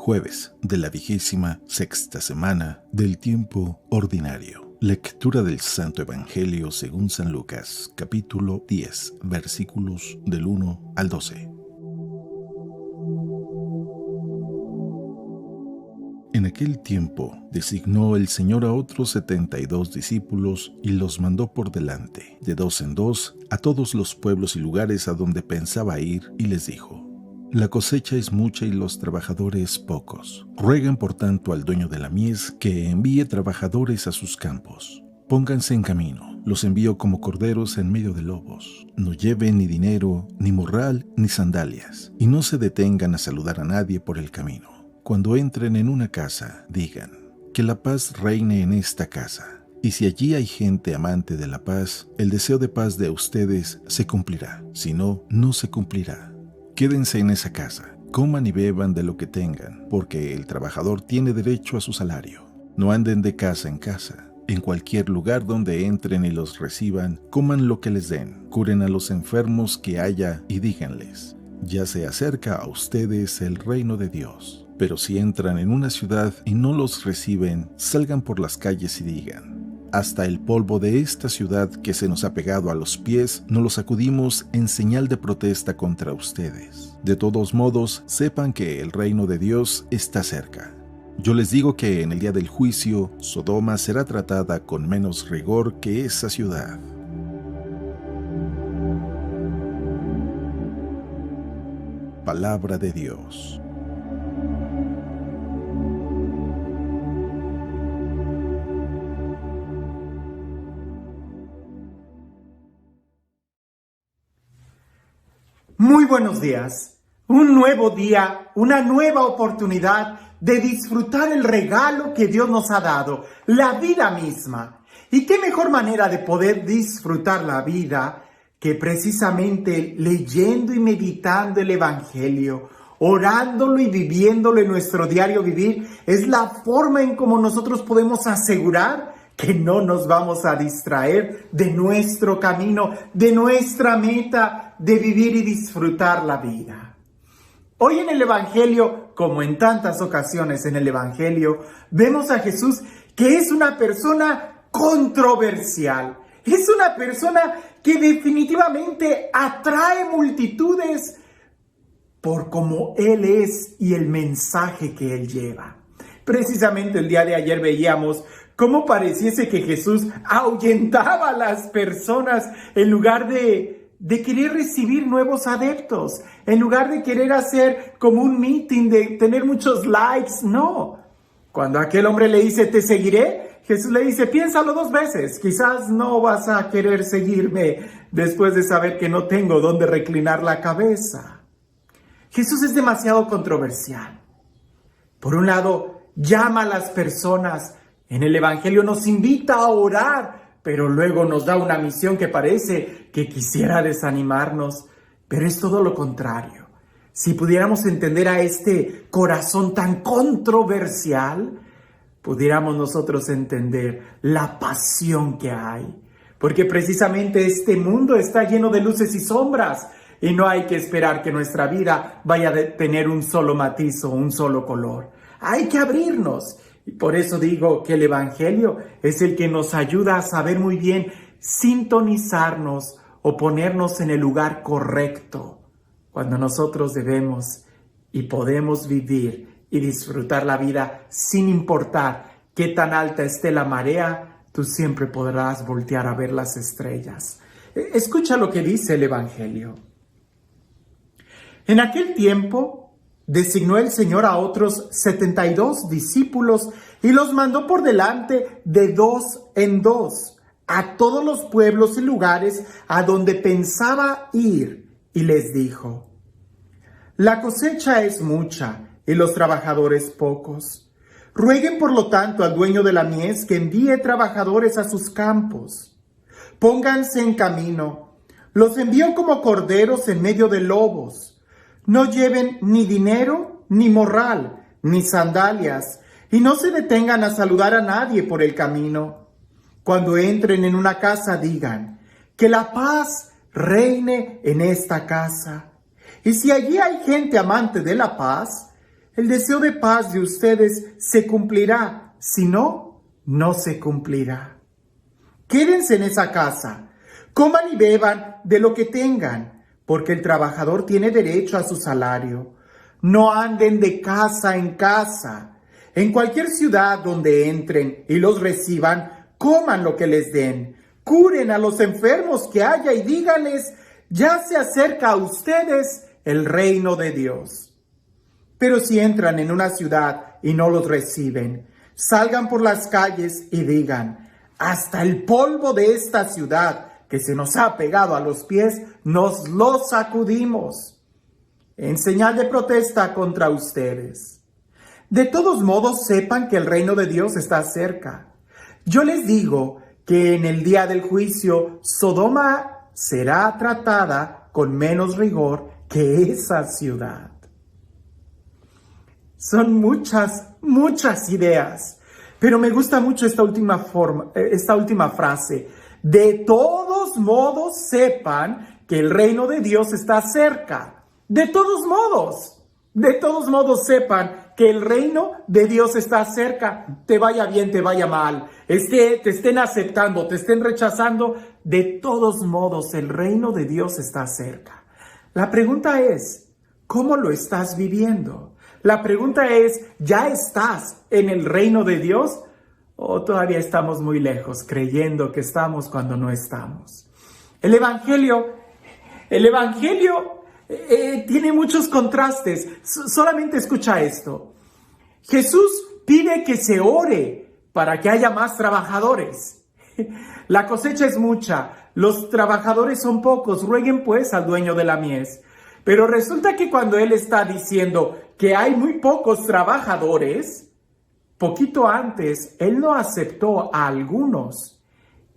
Jueves de la 26ª semana del tiempo ordinario. Lectura del Santo Evangelio según San Lucas, capítulo 10, versículos del 1 al 12. En aquel tiempo designó el Señor a otros 72 discípulos y los mandó por delante, de dos en dos, a todos los pueblos y lugares a donde pensaba ir, y les dijo: La cosecha es mucha y los trabajadores pocos. Rueguen por tanto al dueño de la mies que envíe trabajadores a sus campos. Pónganse en camino, los envío como corderos en medio de lobos. No lleven ni dinero, ni morral, ni sandalias, y no se detengan a saludar a nadie por el camino. Cuando entren en una casa, digan: que la paz reine en esta casa. Y si allí hay gente amante de la paz, el deseo de paz de ustedes se cumplirá. Si no, no se cumplirá. Quédense en esa casa, coman y beban de lo que tengan, porque el trabajador tiene derecho a su salario. No anden de casa en casa. En cualquier lugar donde entren y los reciban, coman lo que les den, curen a los enfermos que haya y díganles: ya se acerca a ustedes el reino de Dios. Pero si entran en una ciudad y no los reciben, salgan por las calles y digan: hasta el polvo de esta ciudad que se nos ha pegado a los pies, nos lo sacudimos en señal de protesta contra ustedes. De todos modos, sepan que el reino de Dios está cerca. Yo les digo que en el día del juicio, Sodoma será tratada con menos rigor que esa ciudad. Palabra de Dios. Muy buenos días, un nuevo día, una nueva oportunidad de disfrutar el regalo que Dios nos ha dado, la vida misma. ¿Y qué mejor manera de poder disfrutar la vida que precisamente leyendo y meditando el Evangelio, orándolo y viviéndolo en nuestro diario vivir? Es la forma en cómo nosotros podemos asegurar que no nos vamos a distraer de nuestro camino, de nuestra meta de vivir y disfrutar la vida. Hoy en el Evangelio, como en tantas ocasiones en el Evangelio, vemos a Jesús que es una persona controversial. Es una persona que definitivamente atrae multitudes por cómo Él es y el mensaje que Él lleva. Precisamente el día de ayer veíamos cómo pareciese que Jesús ahuyentaba a las personas en lugar de querer recibir nuevos adeptos, en lugar de querer hacer como un meeting, de tener muchos likes. No. Cuando aquel hombre le dice: te seguiré, Jesús le dice: piénsalo 2 veces, quizás no vas a querer seguirme después de saber que no tengo dónde reclinar la cabeza. Jesús es demasiado controversial. Por un lado, llama a las personas. En el Evangelio nos invita a orar, pero luego nos da una misión que parece que quisiera desanimarnos. Pero es todo lo contrario. Si pudiéramos entender a este corazón tan controversial, pudiéramos nosotros entender la pasión que hay. Porque precisamente este mundo está lleno de luces y sombras, y no hay que esperar que nuestra vida vaya a tener un solo matiz o un solo color. Hay que abrirnos. Y por eso digo que el Evangelio es el que nos ayuda a saber muy bien sintonizarnos o ponernos en el lugar correcto cuando nosotros debemos y podemos vivir y disfrutar la vida sin importar qué tan alta esté la marea. Tú siempre podrás voltear a ver las estrellas. Escucha lo que dice el Evangelio. En aquel tiempo designó el Señor a otros 72 discípulos y los mandó por delante de 2 en 2 a todos los pueblos y lugares a donde pensaba ir, y les dijo: la cosecha es mucha y los trabajadores pocos. Rueguen por lo tanto al dueño de la mies que envíe trabajadores a sus campos. Pónganse en camino, los envío como corderos en medio de lobos. No lleven ni dinero, ni morral, ni sandalias, y no se detengan a saludar a nadie por el camino. Cuando entren en una casa, digan: que la paz reine en esta casa. Y si allí hay gente amante de la paz, el deseo de paz de ustedes se cumplirá. Si no, no se cumplirá. Quédense en esa casa, coman y beban de lo que tengan, porque el trabajador tiene derecho a su salario. No anden de casa en casa. En cualquier ciudad donde entren y los reciban, coman lo que les den. Curen a los enfermos que haya y díganles, ya se acerca a ustedes el reino de Dios. Pero si entran en una ciudad y no los reciben, salgan por las calles y digan, hasta el polvo de esta ciudad que se nos ha pegado a los pies, nos lo sacudimos, en señal de protesta contra ustedes. De todos modos, sepan que el reino de Dios está cerca. Yo les digo que en el día del juicio, Sodoma será tratada con menos rigor que esa ciudad. Son muchas ideas, pero me gusta mucho esta última frase. De todos modos, sepan que el reino de Dios está cerca. De todos modos, sepan que el reino de Dios está cerca. Te vaya bien, te vaya mal, te estén aceptando, te estén rechazando. De todos modos, el reino de Dios está cerca. La pregunta es, ¿cómo lo estás viviendo? La pregunta es, ¿ya estás en el reino de Dios? ¿O todavía estamos muy lejos, creyendo que estamos cuando no estamos? El Evangelio tiene muchos contrastes. Solamente escucha esto. Jesús pide que se ore para que haya más trabajadores. La cosecha es mucha, los trabajadores son pocos, rueguen pues al dueño de la mies. Pero resulta que cuando Él está diciendo que hay muy pocos trabajadores, poquito antes Él no aceptó a algunos.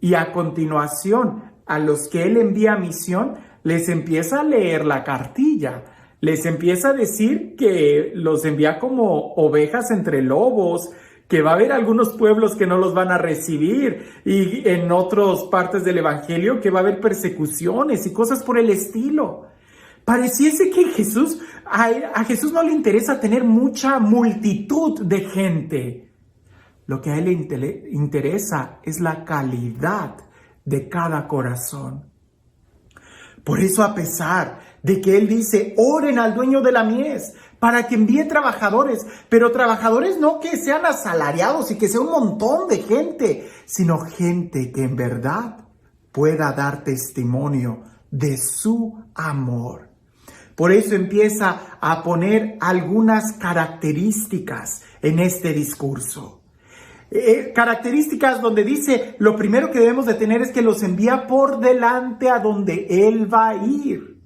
Y a continuación, a los que Él envía a misión, les empieza a leer la cartilla. Les empieza a decir que los envía como ovejas entre lobos, que va a haber algunos pueblos que no los van a recibir, y en otras partes del Evangelio que va a haber persecuciones y cosas por el estilo. Pareciese que a Jesús no le interesa tener mucha multitud de gente. Lo que a Él le interesa es la calidad de cada corazón. Por eso, a pesar de que Él dice, oren al dueño de la mies para que envíe trabajadores, pero trabajadores no que sean asalariados y que sea un montón de gente, sino gente que en verdad pueda dar testimonio de su amor. Por eso empieza a poner algunas características en este discurso. Características donde dice, lo primero que debemos de tener es que los envía por delante a donde Él va a ir.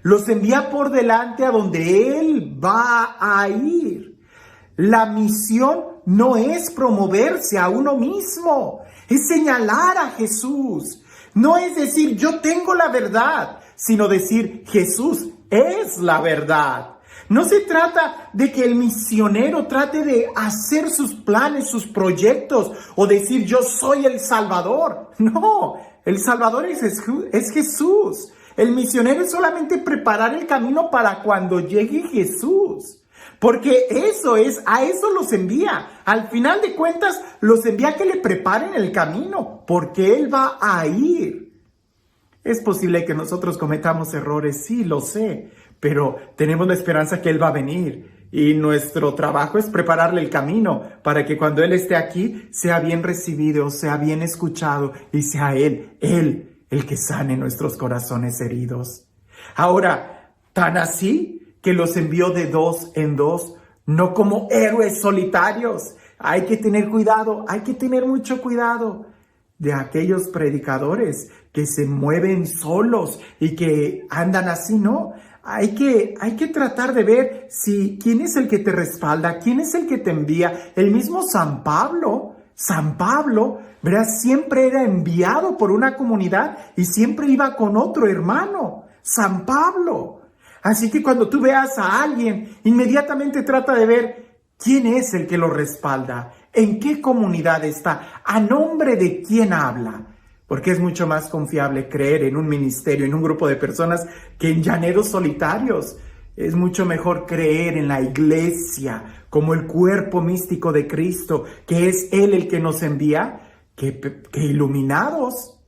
Los envía por delante a donde Él va a ir. La misión no es promoverse a uno mismo, es señalar a Jesús. No es decir, yo tengo la verdad, sino decir, Jesús es la verdad. No se trata de que el misionero trate de hacer sus planes, sus proyectos, o decir yo soy el Salvador. No, el Salvador es Jesús. El misionero es solamente preparar el camino para cuando llegue Jesús. Porque a eso los envía. Al final de cuentas, los envía a que le preparen el camino, porque Él va a ir. Es posible que nosotros cometamos errores, sí, lo sé, pero tenemos la esperanza que Él va a venir. Y nuestro trabajo es prepararle el camino para que cuando Él esté aquí sea bien recibido, sea bien escuchado y sea Él el que sane nuestros corazones heridos. Ahora, tan así que los envió de dos en dos, no como héroes solitarios. Hay que tener cuidado, hay que tener mucho cuidado de aquellos predicadores que se mueven solos y que andan así, ¿no? Hay que tratar de ver quién es el que te respalda, quién es el que te envía. El mismo San Pablo, ¿verdad? Siempre era enviado por una comunidad y siempre iba con otro hermano, San Pablo. Así que cuando tú veas a alguien, inmediatamente trata de ver quién es el que lo respalda, en qué comunidad está, a nombre de quién habla. Porque es mucho más confiable creer en un ministerio, en un grupo de personas, que en llaneros solitarios. Es mucho mejor creer en la iglesia como el cuerpo místico de Cristo, que es Él el que nos envía, que iluminados.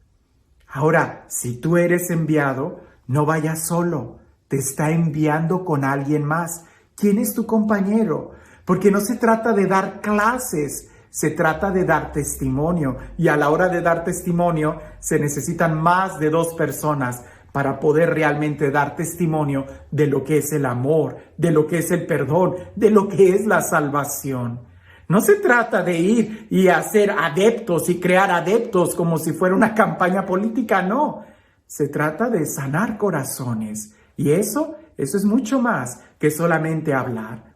Ahora, si tú eres enviado, no vayas solo, te está enviando con alguien más. ¿Quién es tu compañero? Porque no se trata de dar clases, se trata de dar testimonio. Y a la hora de dar testimonio, se necesitan más de 2 personas para poder realmente dar testimonio de lo que es el amor, de lo que es el perdón, de lo que es la salvación. No se trata de ir y hacer adeptos y crear adeptos como si fuera una campaña política, no. Se trata de sanar corazones. Y eso es mucho más que solamente hablar.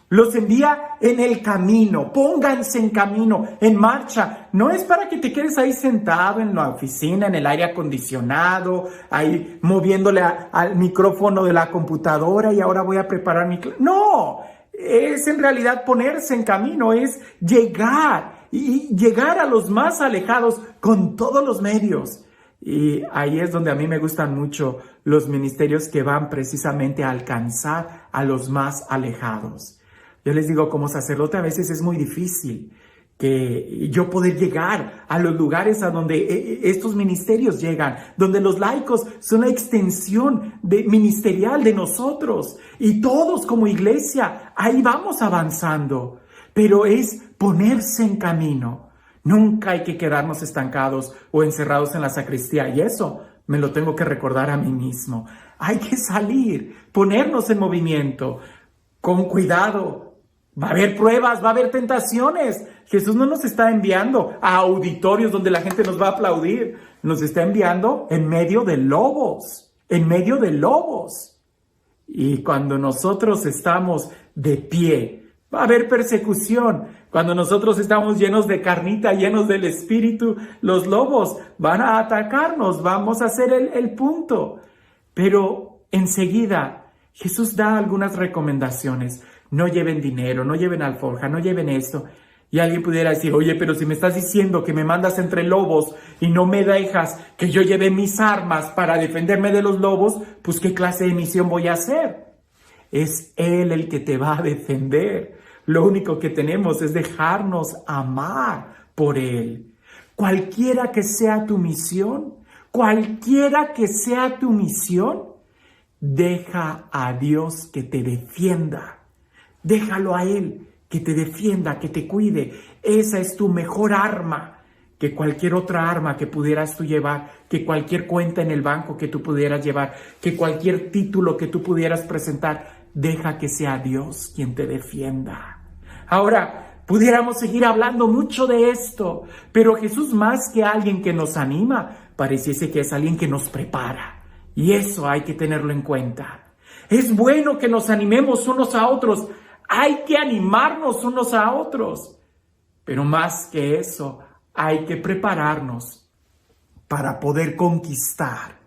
Los envía en el camino, pónganse en camino, en marcha. No es para que te quedes ahí sentado en la oficina, en el aire acondicionado, ahí moviéndole al micrófono de la computadora y ahora voy a preparar mi clase. No, es en realidad ponerse en camino, es llegar y llegar a los más alejados con todos los medios. Y ahí es donde a mí me gustan mucho los ministerios que van precisamente a alcanzar a los más alejados. Yo les digo, como sacerdote a veces es muy difícil que yo poder llegar a los lugares a donde estos ministerios llegan, donde los laicos son la extensión ministerial de nosotros y todos como iglesia, ahí vamos avanzando, pero es ponerse en camino. Nunca hay que quedarnos estancados o encerrados en la sacristía y eso me lo tengo que recordar a mí mismo. Hay que salir, ponernos en movimiento, con cuidado. Va a haber pruebas, va a haber tentaciones. Jesús no nos está enviando a auditorios donde la gente nos va a aplaudir. Nos está enviando en medio de lobos, en medio de lobos. Y cuando nosotros estamos de pie, va a haber persecución. Cuando nosotros estamos llenos de carnita, llenos del Espíritu, los lobos van a atacarnos, vamos a hacer el punto. Pero enseguida Jesús da algunas recomendaciones. No lleven dinero, no lleven alforja, no lleven esto. Y alguien pudiera decir, oye, pero si me estás diciendo que me mandas entre lobos y no me dejas que yo lleve mis armas para defenderme de los lobos, pues ¿qué clase de misión voy a hacer? Es Él el que te va a defender. Lo único que tenemos es dejarnos amar por Él. Cualquiera que sea tu misión, deja a Dios que te defienda. Déjalo a Él, que te defienda, que te cuide. Esa es tu mejor arma que cualquier otra arma que pudieras tú llevar, que cualquier cuenta en el banco que tú pudieras llevar, que cualquier título que tú pudieras presentar. Deja que sea Dios quien te defienda. Ahora, pudiéramos seguir hablando mucho de esto, pero Jesús, más que alguien que nos anima, pareciese que es alguien que nos prepara. Y eso hay que tenerlo en cuenta. Es bueno que nos animemos unos a otros. Hay que animarnos unos a otros. Pero más que eso, hay que prepararnos para poder conquistar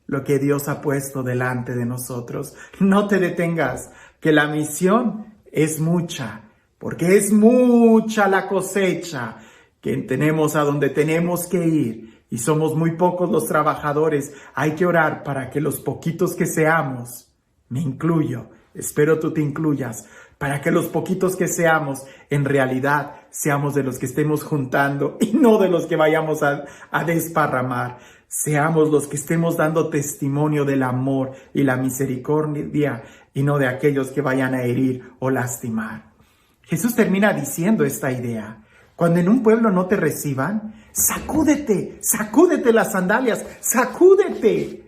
lo que Dios ha puesto delante de nosotros. No te detengas, que la misión es mucha, porque es mucha la cosecha que tenemos a donde tenemos que ir. Y somos muy pocos los trabajadores. Hay que orar para que los poquitos que seamos, me incluyo, espero tú te incluyas, para que los poquitos que seamos, en realidad seamos de los que estemos juntando y no de los que vayamos a desparramar. Seamos los que estemos dando testimonio del amor y la misericordia y no de aquellos que vayan a herir o lastimar. Jesús termina diciendo esta idea. Cuando en un pueblo no te reciban, sacúdete las sandalias, sacúdete.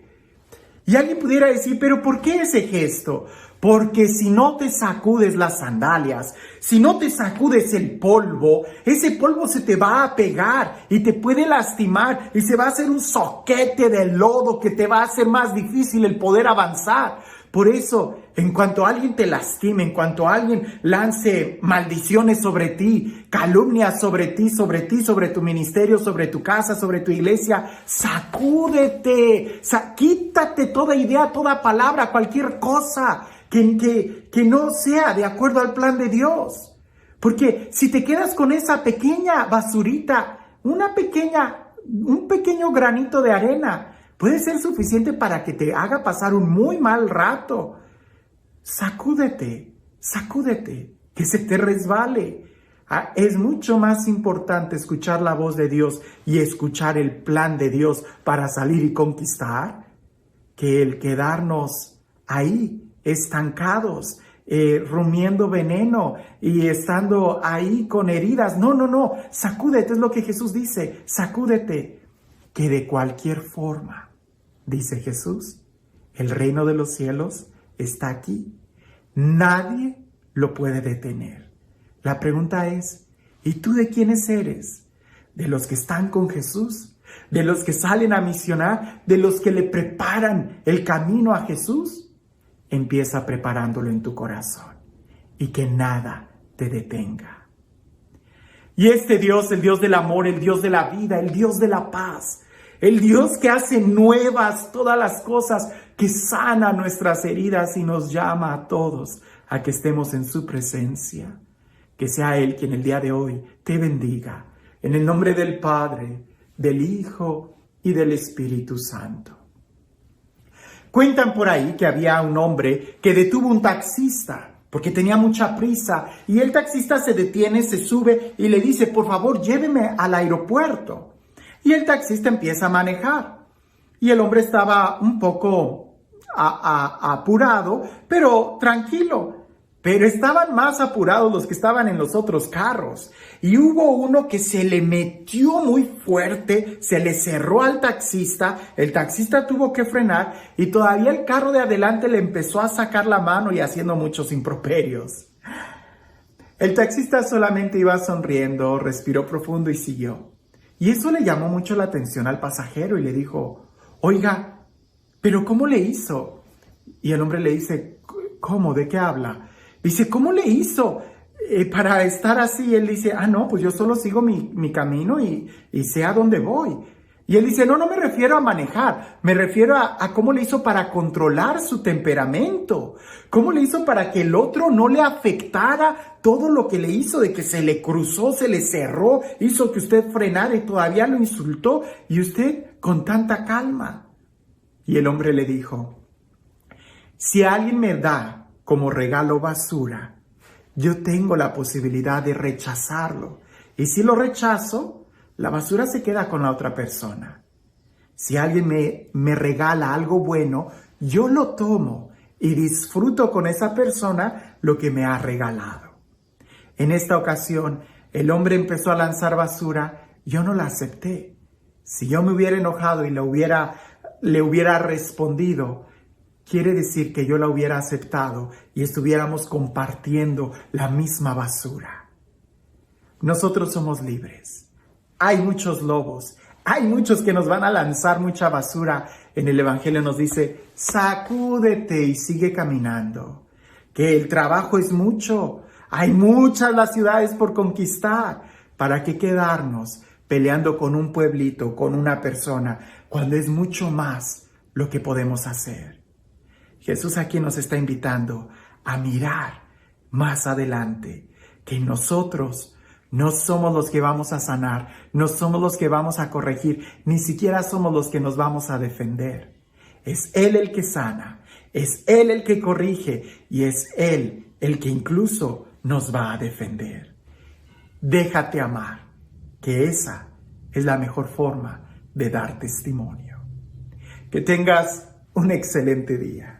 Y alguien pudiera decir, ¿pero por qué ese gesto? Porque si no te sacudes las sandalias, si no te sacudes el polvo, ese polvo se te va a pegar y te puede lastimar y se va a hacer un zoquete de lodo que te va a hacer más difícil el poder avanzar. Por eso, en cuanto alguien te lastime, en cuanto alguien lance maldiciones sobre ti, calumnias sobre ti, sobre tu ministerio, sobre tu casa, sobre tu iglesia, sacúdete, quítate toda idea, toda palabra, cualquier cosa que no sea de acuerdo al plan de Dios. Porque si te quedas con esa pequeña basurita, un pequeño granito de arena, puede ser suficiente para que te haga pasar un muy mal rato. sacúdete, sacúdete, que se te resbale. Es mucho más importante escuchar la voz de Dios y escuchar el plan de Dios para salir y conquistar que el quedarnos ahí estancados, rumiendo veneno y estando ahí con heridas. No, no, no, sacúdete, es lo que Jesús dice, sacúdete, que de cualquier forma, dice Jesús, el reino de los cielos está aquí. Nadie lo puede detener. La pregunta es, ¿y tú de quiénes eres? ¿De los que están con Jesús? ¿De los que salen a misionar? ¿De los que le preparan el camino a Jesús? Empieza preparándolo en tu corazón y que nada te detenga. Y este Dios, el Dios del amor, el Dios de la vida, el Dios de la paz, el Dios que hace nuevas todas las cosas, que sana nuestras heridas y nos llama a todos a que estemos en su presencia. Que sea Él quien el día de hoy te bendiga. En el nombre del Padre, del Hijo y del Espíritu Santo. Cuentan por ahí que había un hombre que detuvo un taxista porque tenía mucha prisa. Y el taxista se detiene, se sube y le dice, por favor, lléveme al aeropuerto. Y el taxista empieza a manejar. Y el hombre estaba un poco apurado, pero tranquilo. Pero estaban más apurados los que estaban en los otros carros. Y hubo uno que se le metió muy fuerte, se le cerró al taxista, el taxista tuvo que frenar y todavía el carro de adelante le empezó a sacar la mano y haciendo muchos improperios. El taxista solamente iba sonriendo, respiró profundo y siguió. Y eso le llamó mucho la atención al pasajero y le dijo, oiga, ¿pero cómo le hizo? Y el hombre le dice, ¿cómo? ¿De qué habla? Dice, ¿cómo le hizo para estar así? Él dice, no, pues yo solo sigo mi camino y sé a dónde voy. Y él dice, no me refiero a manejar, me refiero a cómo le hizo para controlar su temperamento. ¿Cómo le hizo para que el otro no le afectara todo lo que le hizo, de que se le cruzó, se le cerró, hizo que usted frenara y todavía lo insultó y usted con tanta calma? Y el hombre le dijo, si alguien me da como regalo basura, yo tengo la posibilidad de rechazarlo. Y si lo rechazo, la basura se queda con la otra persona. Si alguien me regala algo bueno, yo lo tomo y disfruto con esa persona lo que me ha regalado. En esta ocasión, el hombre empezó a lanzar basura, yo no la acepté. Si yo me hubiera enojado y le hubiera respondido, quiere decir que yo la hubiera aceptado y estuviéramos compartiendo la misma basura. Nosotros somos libres. Hay muchos lobos, hay muchos que nos van a lanzar mucha basura. En el Evangelio nos dice, sacúdete y sigue caminando. Que el trabajo es mucho, hay muchas las ciudades por conquistar. ¿Para qué quedarnos peleando con un pueblito, con una persona, cuando es mucho más lo que podemos hacer? Jesús aquí nos está invitando a mirar más adelante, que nosotros no somos los que vamos a sanar, no somos los que vamos a corregir, ni siquiera somos los que nos vamos a defender. Es Él el que sana, es Él el que corrige y es Él el que incluso nos va a defender. Déjate amar, que esa es la mejor forma de dar testimonio. Que tengas un excelente día.